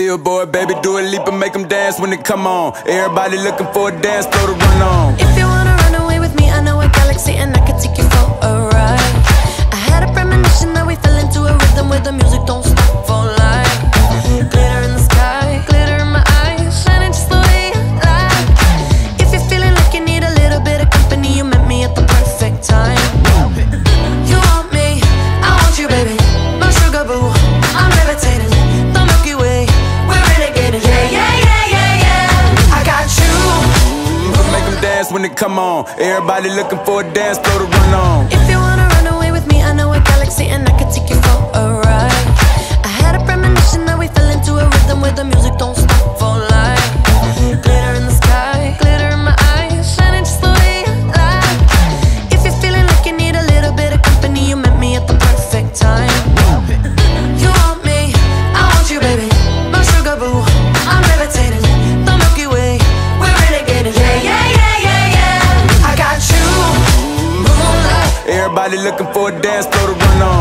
Billboard, baby, do a leap and make them dance when they come on. Everybody looking for a dance floor to run on. If you wanna run away with me, I know a galaxy and I can take you for a ride. I had a premonition that we fell into a rhythm where the music don't stop for life. Glitter in the sky, glitter in my eyes, shining just the way I like. If you're feeling like you need a little bit of company, you met me at the perfect time. You want me, I want you, baby. My sugar boo, I'm levitating. The Milky Way, we're renegading. Yeah, yeah, yeah, yeah, yeah. I got you. Make them dance when they come on. Everybody looking for a dance floor to run on. If you wanna run away with me, I know a galaxy and I can take you for a ride. I had a premonition that we fell into a rhythm where the music don't stop for life. Glitter in the sky, glitter in my eyes, shining just the way I like. If you're feeling like you need a little bit of company, you met me at the perfect time. You want me, I want you, baby. My sugar boo, I'm levitating. The Milky Way, we're renegading. Yeah, yeah, yeah, yeah, yeah. I got you, moonlight. Everybody looking for a dance floor to run on.